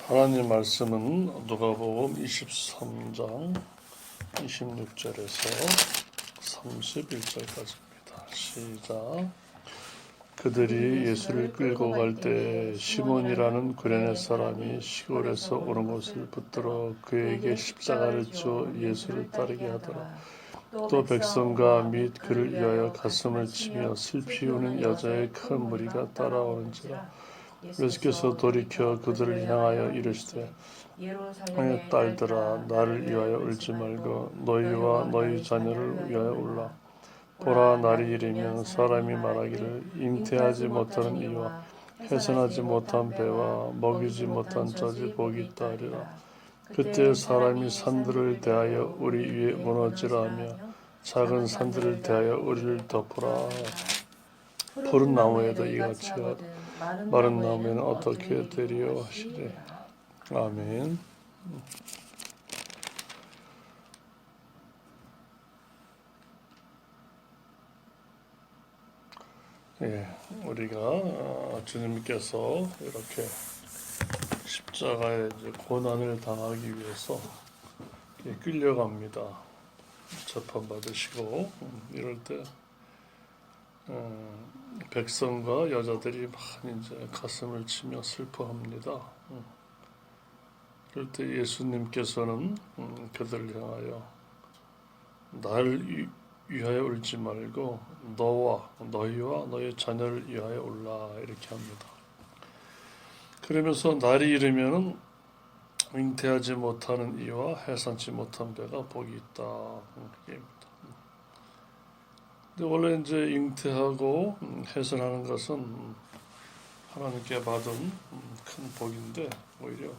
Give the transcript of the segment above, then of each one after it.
하나님 말씀은 누가복음 23장 26절에서 31절까지입니다. 시작. 그들이 예수를 끌고 갈 때 시몬이라는 구레네 사람이 시골에서 오는 것을 붙들어 그에게 십자가를 쥐어 예수를 따르게 하더라. 또 백성과 및 그를 위하여 가슴을 치며 슬피 우는 여자의 큰 무리가 따라오는지라. 예수께서 돌이켜 그들을 향하여 이르시되 내 딸들아 나를 위하여 울지 말고 너희와 너희 자녀를 위하여 울라. 보라 날이 이르면 사람이 말하기를 잉태하지 못하는 이와 해산하지 못한 배와 먹이지 못한 자지 복이 있다 하리라. 그때 사람이 산들을 대하여 우리 위에 무너지라 하며 작은 산들을 대하여 우리를 덮으라. 푸른 나무에도 이같이 하라. 마른 나무에는 어떻게 되리요 하시되. 아멘. 우리가 주님께서 이렇게 십자가의 고난을 당하기 위해서 끌려갑니다. 재판받으시고 이럴 때 백성과 여자들이 많이 이제 가슴을 치며 슬퍼합니다. 그럴 때 예수님께서는 그들을 향하여 나를 위하여 울지 말고 너희와 너희 자녀를 위하여 울라 이렇게 합니다. 그러면서 날이 이르면은 잉태하지 못하는 이와 해산치 못한 배가 복이 있다 얘기입니다. 근데 원래 이제 잉태하고 해산하는 것은 하나님께 받은 큰 복인데 오히려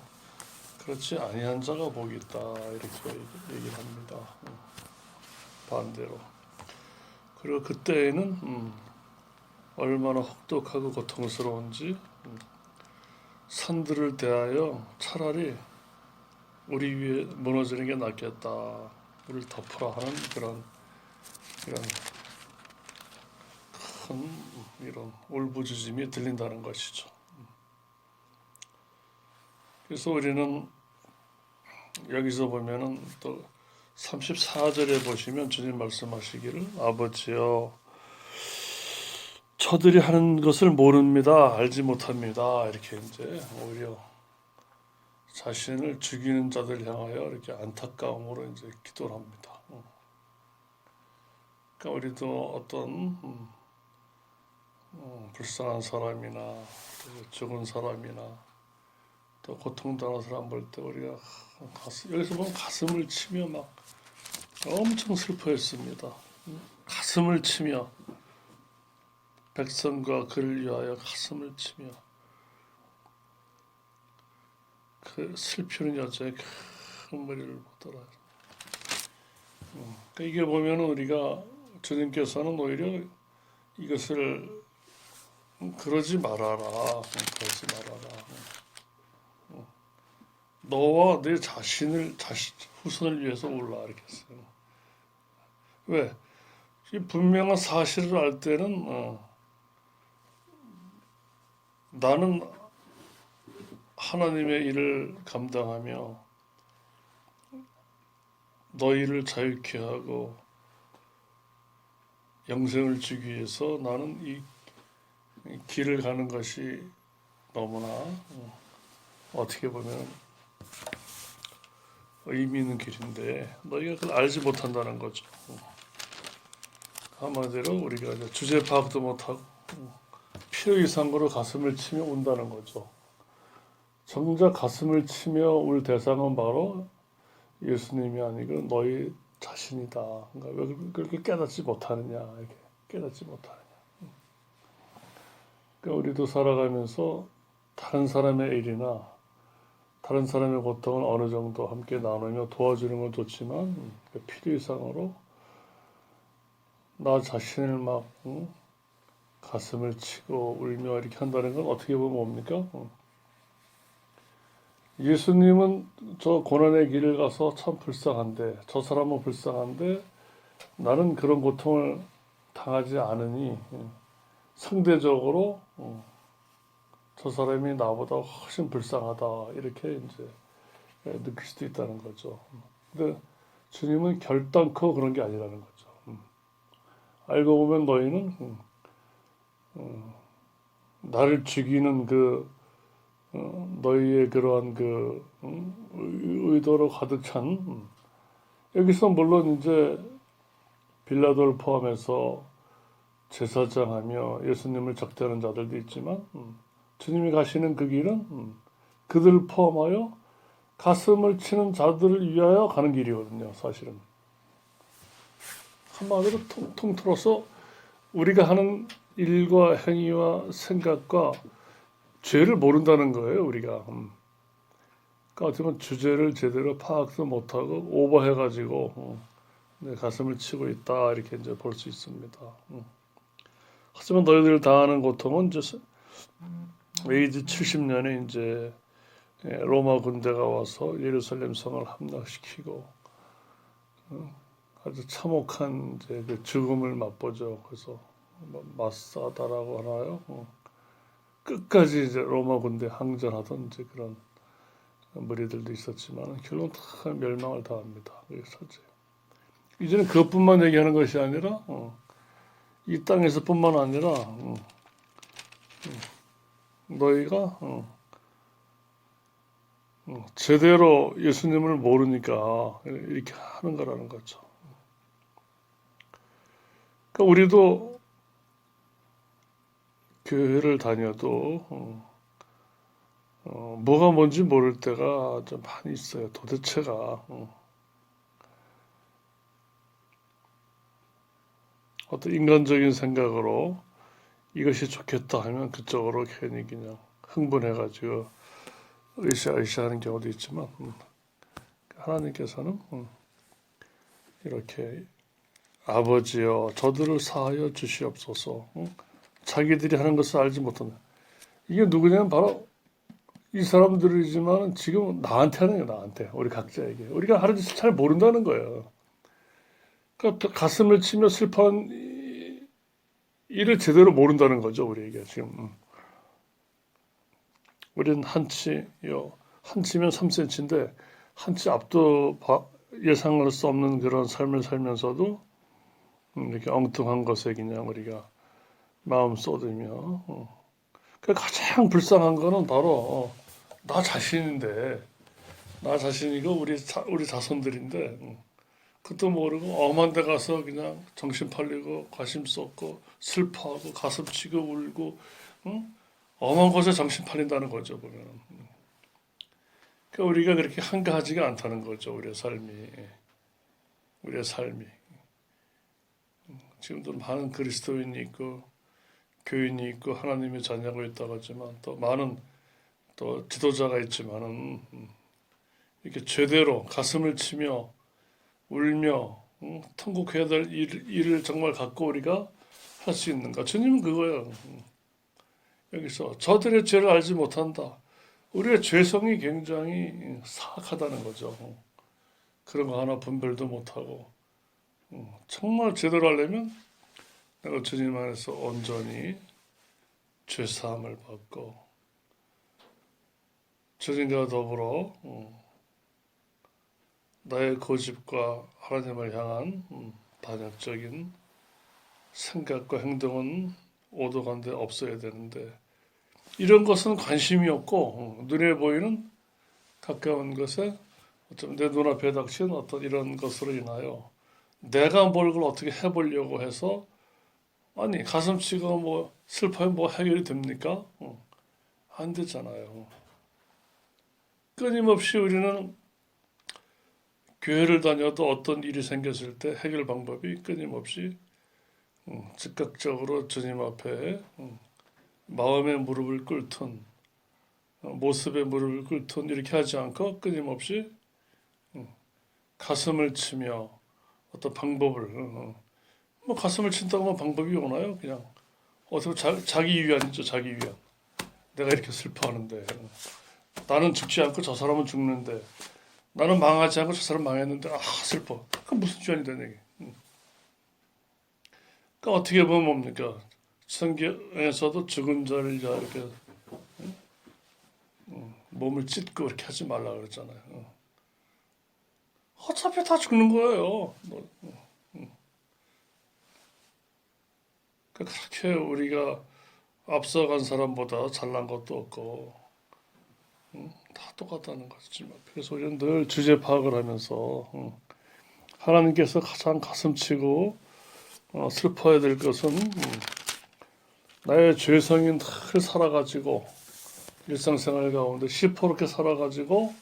그렇지 아니한 자가 복이 있다 이렇게 얘기를 합니다. 반대로. 그리고 그때에는 얼마나 혹독하고 고통스러운지 산들을 대하여 차라리 우리 위에 무너지는 게 낫겠다. 우리를 덮으라 하는 그런 큰 이런 울부짖음이 들린다는 것이죠. 그래서 우리는 여기서 보면은 또 34절에 보시면 주님 말씀하시기를 아버지여 저들이 하는 것을 모릅니다. 알지 못합니다. 이렇게 이제 오히려 자신을 죽이는 자들 향하여 이렇게 안타까움으로 이제 기도를 합니다. 그러니까 우리도 어떤 불쌍한 사람이나 죽은 사람이나 또 고통당한 사람 볼 때 우리가 여기서 보면 가슴을 치며 막 엄청 슬퍼했습니다. 가슴을 치며 백성과 그를 위하여 가슴을 치며 그 슬피는 여자의 큰 머리를 보더라. 그러니까 이게 보면 우리가 주님께서는 오히려 이것을 그러지 말아라. 너와 내 후손을 위해서 울라 이렇게 했어요. 왜? 이 분명한 사실을 알 때는 나는 하나님의 일을 감당하며 너희를 자유케 하고 영생을 주기 위해서 나는 이 길을 가는 것이 너무나 어떻게 보면 의미 있는 길인데 너희가 그걸 알지 못한다는 거죠. 한마디로 우리가 이제 주제 파악도 못하고 필요 이상으로 가슴을 치며 운다는 거죠. 정작 가슴을 치며 울 대상은 바로 예수님이 아니고 너희 자신이다. 그러니까 왜 그렇게 깨닫지 못하느냐, 이렇게 깨닫지 못하느냐. 그러니까 우리도 살아가면서 다른 사람의 일이나 다른 사람의 고통을 어느 정도 함께 나누며 도와주는 건 좋지만 필요 이상으로 나 자신을 막 가슴을 치고 울며 이렇게 한다는 건 어떻게 보면 뭡니까? 예수님은 저 고난의 길을 가서 참 불쌍한데 저 사람은 불쌍한데 나는 그런 고통을 당하지 않으니 상대적으로 저 사람이 나보다 훨씬 불쌍하다 이렇게 이제 느낄 수도 있다는 거죠. 근데 주님은 결단코 그런 게 아니라는 거죠. 알고 보면 너희는 나를 죽이는 그 너희의 그러한 그 의도로 가득 찬 여기서 물론 이제 빌라도를 포함해서 제사장하며 예수님을 적대하는 자들도 있지만 주님이 가시는 그 길은 그들을 포함하여 가슴을 치는 자들을 위하여 가는 길이거든요. 사실은 한마디로 통틀어서 우리가 하는 일과 행위와 생각과 죄를 모른다는 거예요. 우리가 그러니까 어쩌면 주제를 제대로 파악도 못하고 오버해가지고 내 가슴을 치고 있다 이렇게 이제 볼 수 있습니다. 하지만 너희들 당하는 고통은 이제 AD 70년에 이제 로마 군대가 와서 예루살렘 성을 함락시키고 아주 참혹한 이제 그 죽음을 맛보죠. 그래서 마사다라고 하나요? 끝까지 이제 로마 군대 항전하던 이제 그런 무리들도 있었지만 결국 다 멸망을 당합니다. 그래서 이제는 그것뿐만 얘기하는 것이 아니라 이 땅에서뿐만 아니라 너희가 제대로 예수님을 모르니까 이렇게 하는 거라는 거죠. 그러니까 우리도 교회를 다녀도 뭐가 뭔지 모를 때가 좀 많이 있어요. 도대체가 어떤 인간적인 생각으로 이것이 좋겠다 하면 그쪽으로 괜히 그냥 흥분해가지고 으쌰으쌰하는 경우도 있지만 하나님께서는 이렇게 아버지여 저들을 사하여 주시옵소서. 자기들이 하는 것을 알지 못한다. 이게 누구냐면 바로 이 사람들이지만 지금 나한테 하는 거예요. 나한테. 우리 각자에게. 우리가 하는 짓을 잘 모른다는 거예요. 그러니까 가슴을 치며 슬퍼한 일을 제대로 모른다는 거죠. 우리에게 지금. 우리는 한치면 3cm인데 한치 앞도 예상할 수 없는 그런 삶을 살면서도 이렇게 엉뚱한 것에 그냥 우리가 마음 쏟으며 가장 불쌍한 거는 바로 나 자신인데 나 자신이고 우리 자손들인데 그것도 모르고 엄한 데 가서 그냥 정신 팔리고 관심 쏟고 슬퍼하고 가슴 치고 울고 엄한 곳에 정신 팔린다는 거죠 보면. 그러니까 우리가 그렇게 한가하지가 않다는 거죠 우리의 삶이. 지금도 많은 그리스도인이 있고 교인이 있고 하나님의 자녀가 있다고 하지만 또 많은 또 지도자가 있지만은 이렇게 제대로 가슴을 치며 울며 통곡해야 될 일을 정말 갖고 우리가 할 수 있는가? 주님은 그거예요. 여기서 저들의 죄를 알지 못한다. 우리의 죄성이 굉장히 사악하다는 거죠. 그런 거 하나 분별도 못하고 정말 제대로 하려면 내가 주님 안에서 온전히 죄사함을 받고 주님과 더불어 나의 고집과 하나님을 향한 반역적인 생각과 행동은 오도간데 없어야 되는데 이런 것은 관심이 없고 눈에 보이는 가까운 것에 어쩌면 내 눈앞에 닥친 어떤 이런 것으로 인하여 내가 뭘 어떻게 해보려고 해서 아니 가슴치고 뭐 슬퍼면 뭐 해결이 됩니까? 안 되잖아요. 끊임없이 우리는 교회를 다녀도 어떤 일이 생겼을 때 해결 방법이 끊임없이 즉각적으로 주님 앞에 마음의 무릎을 꿇든 모습의 무릎을 꿇든 이렇게 하지 않고 끊임없이 가슴을 치며 어떤 방법을 뭐 가슴을 친다고 하면 방법이 오나요? 그냥 어떻게 자기 위안이죠. 자기 위안. 내가 이렇게 슬퍼하는데 나는 죽지 않고 저 사람은 죽는데 나는 망하지 않고 저 사람 망했는데 슬퍼. 그건 무슨 죄이 되는 얘기. 그러니까 어떻게 보면 뭡니까? 성경에서도 죽은 자를 이렇게 몸을 찢고 그렇게 하지 말라 그러잖아요. 어차피 다 죽는 거예요. 그렇게 우리가 앞서간 사람보다 잘난 것도 없고 다 똑같다는 거지. 그래서 우리는 늘 주제 파악을 하면서 하나님께서 가장 가슴치고 슬퍼야 될 것은 나의 죄성인 늘 살아가지고 일상생활 가운데 시퍼렇게 살아가지고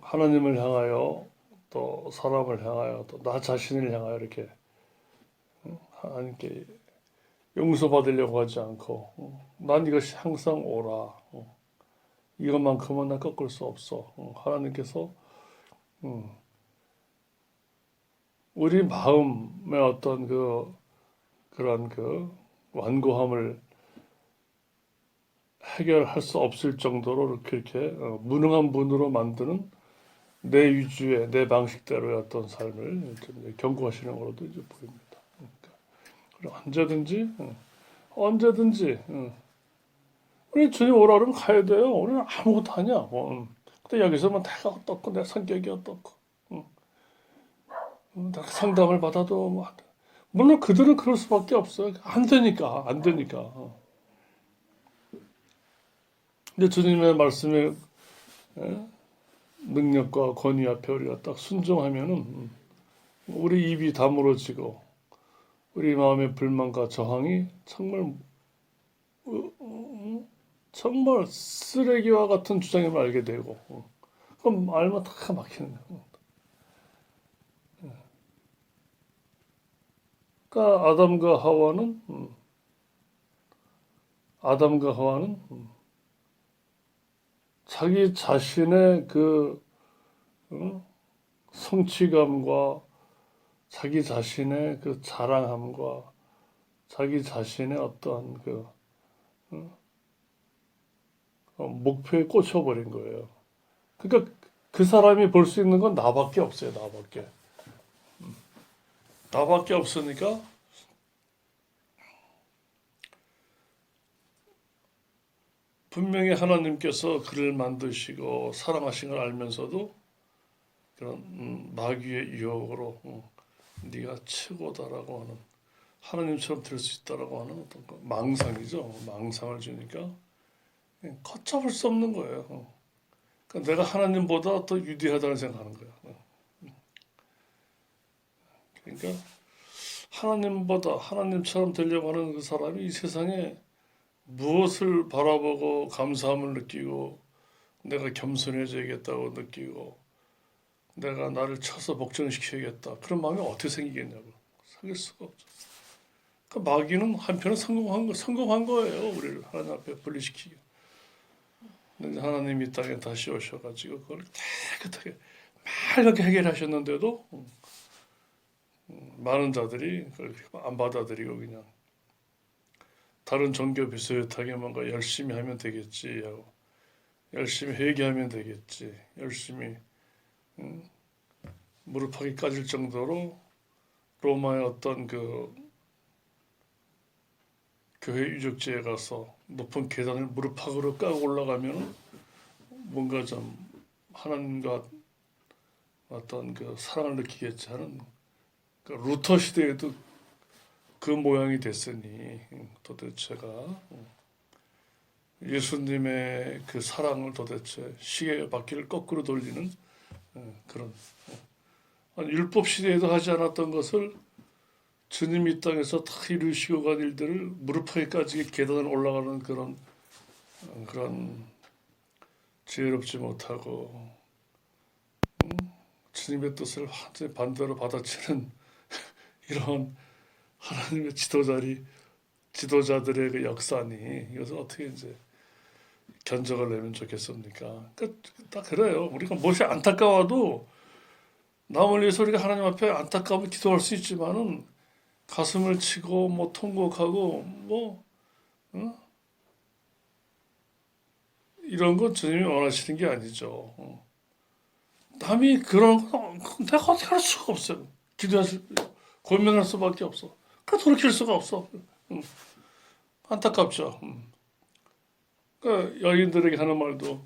하나님을 향하여 또 사람을 향하여 또 나 자신을 향하여 이렇게 하나님께 용서받으려고 하지 않고 난 이것이 항상 옳아. 이것만큼은 난 꺾을 수 없어. 하나님께서 우리 마음의 어떤 그런 완고함을 해결할 수 없을 정도로 이렇게 무능한 분으로 만드는 내 위주의 내 방식대로의 어떤 삶을 좀 경고하시는 걸로도 이제 보입니다. 그러니까 언제든지 우리 주님 오라 그러면 가야 돼요. 우리는 아무것도 아니야. 근데 여기서만 내가 어떻고 내 성격이 어떻고 내가 상담을 받아도 물론 그들은 그럴 수밖에 없어요. 안 되니까. 근데 주님의 말씀에 능력과 권위 앞에 우리가 딱 순종하면은 우리 입이 다물어지고 우리 마음의 불만과 저항이 정말 쓰레기와 같은 주장임을 알게 되고 그럼 알면 다 막히는 거예요. 그러니까 아담과 하와는 자기 자신의 성취감과 자기 자신의 자랑함과 자기 자신의 어떠한 목표에 꽂혀버린 거예요. 그러니까 그 사람이 볼 수 있는 건 나밖에 없어요. 나밖에 없으니까 분명히 하나님께서 그를 만드시고 사랑하신 걸 알면서도 그런 마귀의 유혹으로 네가 최고다라고 하는 하나님처럼 될 수 있다라고 하는 어떤 망상이죠. 망상을 주니까 걷잡을 수 없는 거예요. 그러니까 내가 하나님보다 더 위대하다는 생각하는 거예요. 그러니까 하나님처럼 되려고 하는 그 사람이 이 세상에 무엇을 바라보고 감사함을 느끼고 내가 겸손해져야겠다고 느끼고 내가 나를 쳐서 복종시켜야겠다 그런 마음이 어떻게 생기겠냐고. 생길 수가 없죠. 그러니까 마귀는 한편은 성공한 거예요. 우리를 하나님 앞에 분리시키기. 근데 하나님이 이 땅에 다시 오셔가지고 그걸 깨끗하게 맑게 해결하셨는데도 많은 자들이 그걸 안 받아들이고 그냥 다른 종교 비슷하게 뭔가 열심히 하면 되겠지 하고 열심히 회개하면 되겠지 열심히 무릎하기까지일 정도로 로마의 어떤 교회 유적지에 가서 높은 계단을 무릎팍으로 까고 올라가면 뭔가 좀 하나님과 어떤 사랑을 느끼겠지 하는 루터 시대에도 그 모양이 됐으니 도대체가 예수님의 그 사랑을 도대체 시계의 바퀴를 거꾸로 돌리는 그런 율법 시대에도 하지 않았던 것을 주님이 이 땅에서 다 이루시고 간 일들을 무릎하기까지 계단을 올라가는 그런 지혜롭지 못하고 주님의 뜻을 완전히 반대로 받아치는 이런 하나님의 지도자들의 그 역사니 이것을 어떻게 이제 견적을 내면 좋겠습니까? 딱 그래요. 우리가 무엇이 안타까워도 남을 위해서 우리가 하나님 앞에 안타까움을 기도할 수 있지만은 가슴을 치고 통곡하고 이런 건 주님이 원하시는 게 아니죠. 남이 그런 건 내가 어떻게 할 수가 없어요. 고민할 수밖에 없어. 돌이킬 수가 없어. 안타깝죠. 그러니까 여인들에게 하는 말도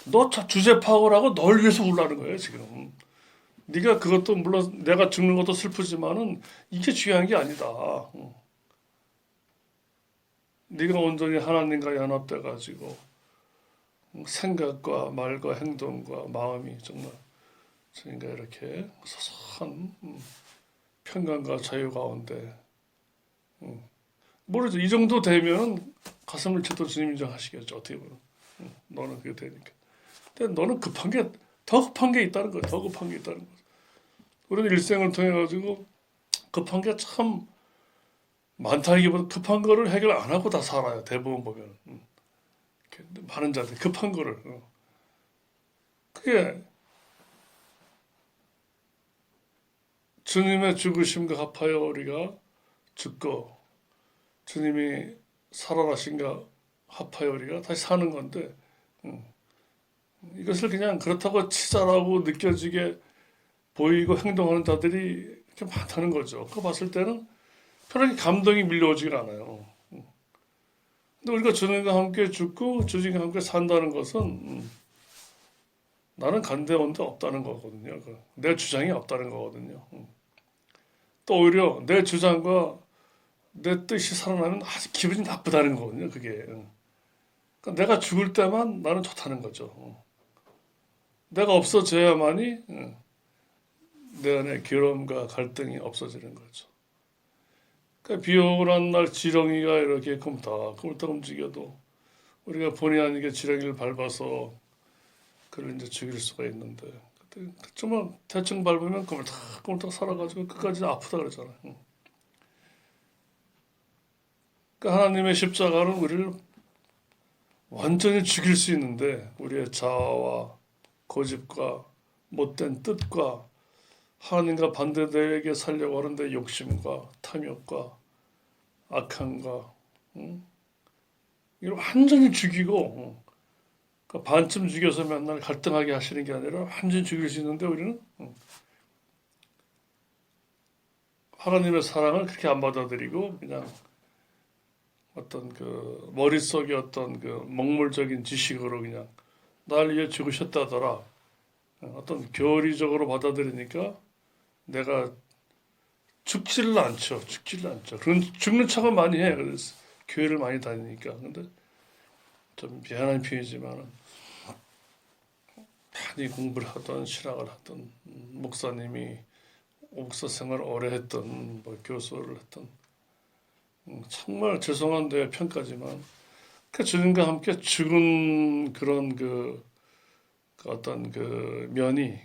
너 주제 파악을 하고 널 위해서 울라는 거예요 지금. 네가 그것도 물론 내가 죽는 것도 슬프지만은 이게 중요한 게 아니다. 네가 온전히 하나님과 연합돼 가지고 생각과 말과 행동과 마음이 정말 그러니까 이렇게 소소한 평강과 자유 가운데 모르죠. 이 정도 되면 가슴을 쳐도 주님 인정하시겠죠. 어떻게 보면 너는 그게 되니까. 근데 너는 급한 게 더 급한 게 있다는 거예요. 더 급한 게 있다는 거죠. 우리는 일생을 통해 가지고 급한 게 참 많다기보다 급한 거를 해결 안 하고 다 살아요. 대부분 보면 많은 자들 급한 거를 그게 주님의 죽으심과 합하여 우리가 죽고 주님이 살아나신가 합하여 우리가 다시 사는 건데 이것을 그냥 그렇다고 치자라고 느껴지게 보이고 행동하는 자들이 이렇게 많다는 거죠. 그거 봤을 때는 편하게 감동이 밀려오지가 않아요. 근데 우리가 주님과 함께 죽고 주님과 함께 산다는 것은 나는 간데 온데 없다는 거거든요. 내 주장이 없다는 거거든요. 또 오히려 내 주장과 내 뜻이 살아나면 아주 기분이 나쁘다는 거거든요. 그게. 그러니까 내가 죽을 때만 나는 좋다는 거죠. 내가 없어져야만이 내 안에 괴로움과 갈등이 없어지는 거죠. 그러니까 비 오고 난 날 지렁이가 이렇게 꼼닥 움직여도 우리가 본의 아니게 지렁이를 밟아서 그를 이제 죽일 수가 있는데 그때 정말 대충 밟으면 꼼닥 살아가지고 끝까지 아프다 그러잖아요. 그러니까 하나님의 십자가는 우리를 완전히 죽일 수 있는데 우리의 자아와 고집과 못된 뜻과 하나님과 반대되게 살려고 하는데 욕심과 탐욕과 악함과 이걸 완전히 죽이고 그러니까 반쯤 죽여서 맨날 갈등하게 하시는 게 아니라 완전히 죽일 수 있는데 우리는 하나님의 사랑을 그렇게 안 받아들이고 그냥 어떤 그 머릿속에 어떤 그 먹물적인 지식으로 그냥 날 위해 죽으셨다더라 어떤 교리적으로 받아들이니까 내가 죽지를 않죠. 그런 죽는 척은 많이 해. 그래서 교회를 많이 다니니까. 근데 좀 미안한 표현이지만은 많이 공부를 하던 신학을 하던 목사님이 목사 생활을 오래 했던 뭐 교수를 했던 정말 죄송한 내 평가지만 그 주님과 함께 죽은 그런 그 어떤 그 면이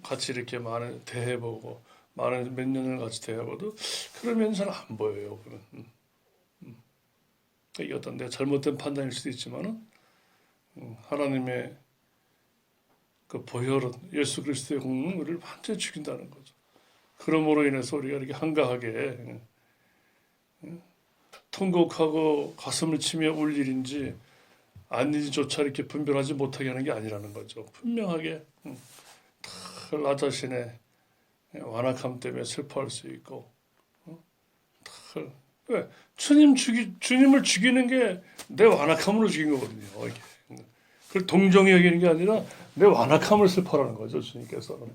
같이 이렇게 많은 대해보고 많은 몇 년을 같이 대해봐도 그런 면이 잘 안 보여요. 이게 어떤 내 잘못된 판단일 수도 있지만은 하나님의 그 보혈은 예수 그리스도의 공로는 우리를 완전히 죽인다는 거죠. 그러므로 인해서 우리가 이렇게 한가하게 통곡하고 가슴을 치며 울 일인지 아닌지조차 이렇게 분별하지 못하게 하는 게 아니라는 거죠. 분명하게 나 자신의 완악함 때문에 슬퍼할 수 있고 왜 주님을 죽이는 게 내 완악함으로 죽인 거거든요. 이게. 그걸 동정히 여기는 게 아니라 내 완악함을 슬퍼하는 거죠. 주님께서는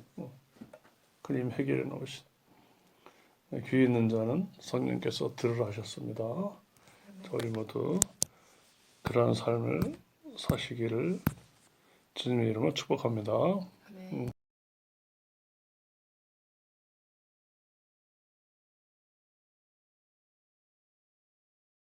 그님 해결해 놓으신 귀 있는 자는 성령께서 들으라 하셨습니다. 우리 모두 그러한 삶을 사시기를 주님의 이름으로 축복합니다.